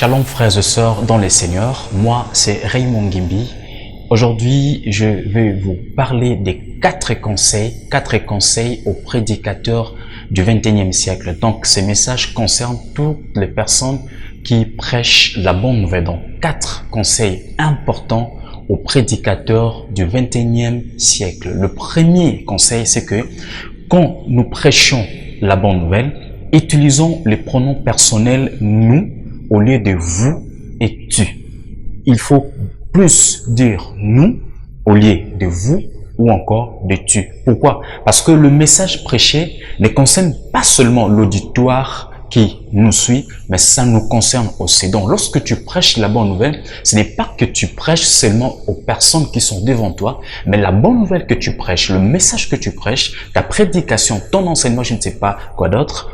Shalom frères et sœurs dans les Seigneurs, moi c'est Raymond Gimbi. Aujourd'hui, je vais vous parler des quatre conseils aux prédicateurs du 21e siècle. Donc, ces messages concernent toutes les personnes qui prêchent la bonne nouvelle. Donc, 4 conseils importants aux prédicateurs du 21e siècle. Le premier conseil, c'est que quand nous prêchons la bonne nouvelle, utilisons les pronoms personnels « nous » au lieu de « vous » et « tu ». Il faut plus dire « nous » au lieu de « vous » ou encore de « tu ». Pourquoi? Parce que le message prêché ne concerne pas seulement l'auditoire qui nous suit, mais ça nous concerne aussi. Donc, lorsque tu prêches la bonne nouvelle, ce n'est pas que tu prêches seulement aux personnes qui sont devant toi, mais la bonne nouvelle que tu prêches, le message que tu prêches, ta prédication, ton enseignement, je ne sais pas quoi d'autre,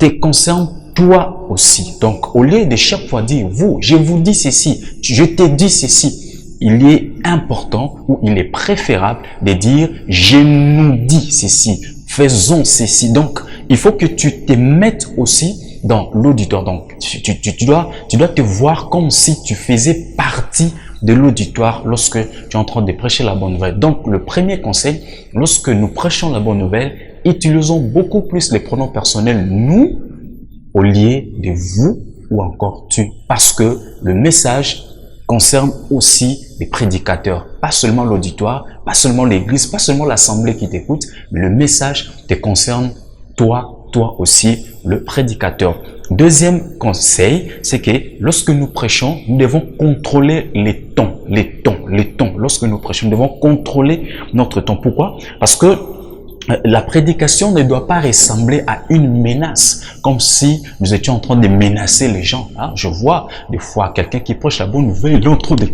te concerne toi aussi. Donc, au lieu de chaque fois dire « vous », je vous dis ceci, je t'ai dit ceci, il est important ou il est préférable de dire « je nous dis ceci », faisons ceci. Donc, il faut que tu te mettes aussi dans l'auditoire. Donc, tu dois te voir comme si tu faisais partie de l'auditoire lorsque tu es en train de prêcher la bonne nouvelle. Donc, le premier conseil, lorsque nous prêchons la bonne nouvelle, utilisons beaucoup plus les pronoms personnels « nous » au lieu de « vous » ou encore « tu ». Parce que le message concerne aussi les prédicateurs, pas seulement l'auditoire, pas seulement l'église, pas seulement l'assemblée qui t'écoute, mais le message te concerne toi aussi, le prédicateur. Deuxième conseil, c'est que lorsque nous prêchons, nous devons contrôler les tons. Lorsque nous prêchons, nous devons contrôler notre ton. Pourquoi? Parce que la prédication ne doit pas ressembler à une menace, comme si nous étions en train de menacer les gens. Je vois des fois quelqu'un qui prêche la bonne nouvelle, il est en train de,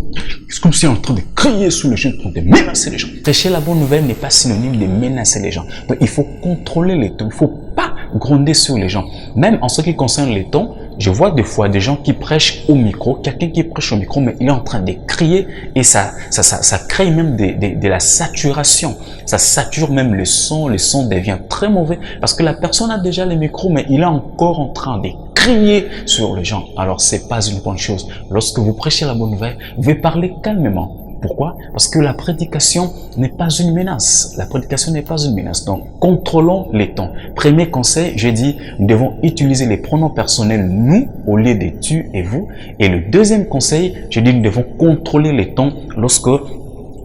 c'est comme s'il est en train de crier sur les gens, en train de menacer les gens. Prêcher la bonne nouvelle n'est pas synonyme de menacer les gens. Donc il faut contrôler les tons, il faut pas gronder sur les gens. Même en ce qui concerne les tons, je vois des fois des gens qui prêchent au micro, quelqu'un qui prêche au micro, mais il est en train de crier et ça crée même de la saturation. Ça sature même le son devient très mauvais parce que la personne a déjà le micro, mais il est encore en train de crier sur les gens. Alors, c'est pas une bonne chose. Lorsque vous prêchez la bonne nouvelle, vous devez parler calmement. Pourquoi? Parce que la prédication n'est pas une menace. La prédication n'est pas une menace. Donc, contrôlons les tons. Premier conseil, j'ai dit, nous devons utiliser les pronoms personnels « nous » au lieu de « tu » et « vous ». Et le deuxième conseil, j'ai dit, nous devons contrôler les tons lorsque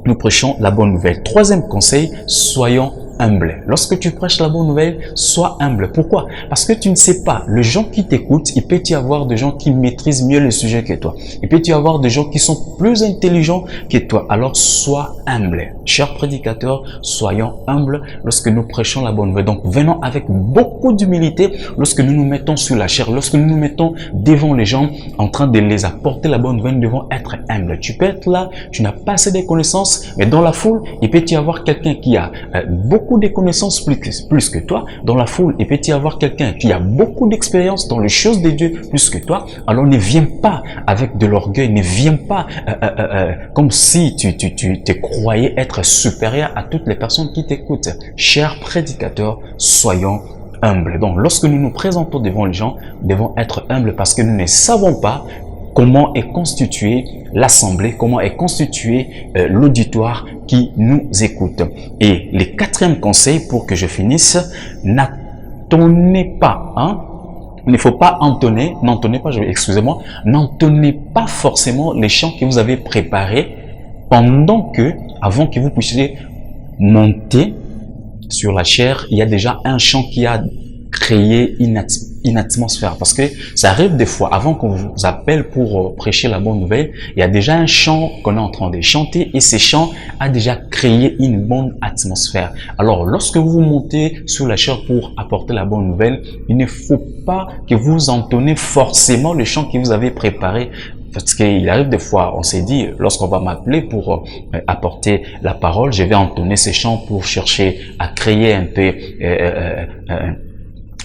nous prêchons la bonne nouvelle. Troisième conseil, soyons humble. Lorsque tu prêches la bonne nouvelle, sois humble. Pourquoi? Parce que tu ne sais pas, les gens qui t'écoutent, il peut y avoir des gens qui maîtrisent mieux le sujet que toi. Il peut y avoir des gens qui sont plus intelligents que toi. Alors, sois humble. Chers prédicateurs, soyons humbles lorsque nous prêchons la bonne nouvelle. Donc, venons avec beaucoup d'humilité lorsque nous nous mettons sur la chair, lorsque nous nous mettons devant les gens en train de les apporter la bonne nouvelle, nous devons être humbles. Tu peux être là, tu n'as pas assez de connaissances, mais dans la foule, il peut y avoir quelqu'un qui a beaucoup de connaissances plus que toi. Dans la foule, il peut y avoir quelqu'un qui a beaucoup d'expérience dans les choses de Dieu plus que toi. Alors ne viens pas avec de l'orgueil, ne viens pas comme si tu te croyais être supérieur à toutes les personnes qui t'écoutent. Chers prédicateurs, soyons humbles. Donc lorsque nous nous présentons devant les gens, nous devons être humbles parce que nous ne savons pas comment est constituée l'assemblée, comment est constitué l'auditoire qui nous écoute. Et le quatrième conseil pour que je finisse, n'entonnez pas, il ne faut pas entonner, n'entonnez pas forcément les chants que vous avez préparés avant que vous puissiez monter sur la chair, il y a déjà un chant qui a créé une atmosphère. Parce que ça arrive des fois, avant qu'on vous appelle pour prêcher la bonne nouvelle, il y a déjà un chant qu'on est en train de chanter et ce chant a déjà créé une bonne atmosphère. Alors, lorsque vous montez sur la chair pour apporter la bonne nouvelle, il ne faut pas que vous entonnez forcément le chant que vous avez préparé. Parce qu'il arrive des fois, on s'est dit, lorsqu'on va m'appeler pour apporter la parole, je vais entonner ces chants pour chercher à créer un peu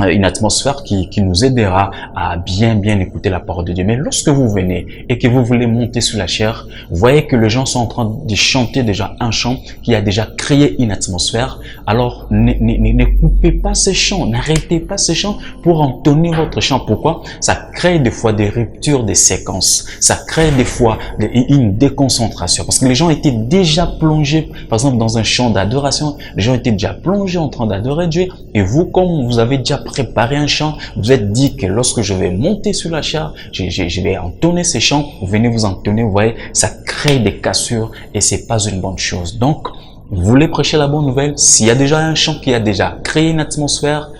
une atmosphère qui nous aidera à bien écouter la parole de Dieu. Mais lorsque vous venez et que vous voulez monter sur la chair, vous voyez que les gens sont en train de chanter déjà un chant qui a déjà créé une atmosphère. Alors ne coupez pas ces chants, n'arrêtez pas ces chants pour entonner votre chant. Pourquoi? Ça crée des fois des ruptures des séquences, ça crée des fois une déconcentration, parce que les gens étaient déjà plongés, par exemple dans un chant d'adoration, les gens étaient déjà plongés en train d'adorer Dieu, et vous, comme vous avez déjà préparer un chant, vous êtes dit que lorsque je vais monter sur la chair, je vais entonner ces chants, vous venez vous entonner, vous voyez, ça crée des cassures et c'est pas une bonne chose. Donc, vous voulez prêcher la bonne nouvelle, s'il y a déjà un chant qui a déjà créé une atmosphère,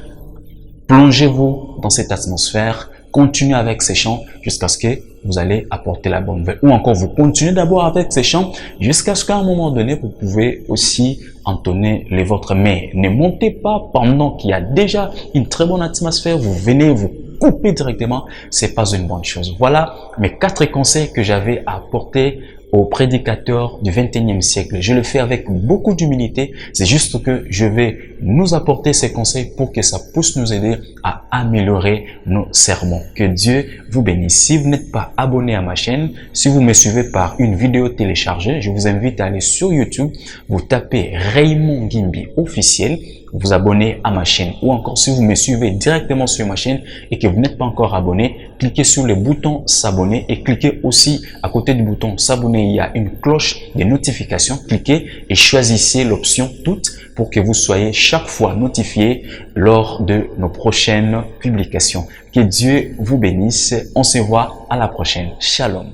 plongez-vous dans cette atmosphère, continuez avec ces chants jusqu'à ce que vous allez apporter la bonne nouvelle. Ou encore, vous continuez d'abord avec ces chants jusqu'à ce qu'à un moment donné, vous pouvez aussi entonner les vôtres. Mais ne montez pas pendant qu'il y a déjà une très bonne atmosphère. Vous venez vous couper directement. C'est pas une bonne chose. Voilà mes 4 conseils que j'avais à apporter aux prédicateurs du 21e siècle. Je le fais avec beaucoup d'humilité. C'est juste que je vais nous apporter ces conseils pour que ça puisse nous aider à améliorer nos sermons. Que Dieu vous bénisse. Si vous n'êtes pas abonné à ma chaîne, si vous me suivez par une vidéo téléchargée, je vous invite à aller sur YouTube, vous tapez Raymond Guimbi officiel, vous abonner à ma chaîne. Ou encore, si vous me suivez directement sur ma chaîne et que vous n'êtes pas encore abonné, cliquez sur le bouton s'abonner et cliquez aussi à côté du bouton s'abonner. Il y a une cloche de notification. Cliquez et choisissez l'option toutes pour que vous soyez chaque fois notifié lors de nos prochaines publications. Que Dieu vous bénisse. On se voit à la prochaine. Shalom.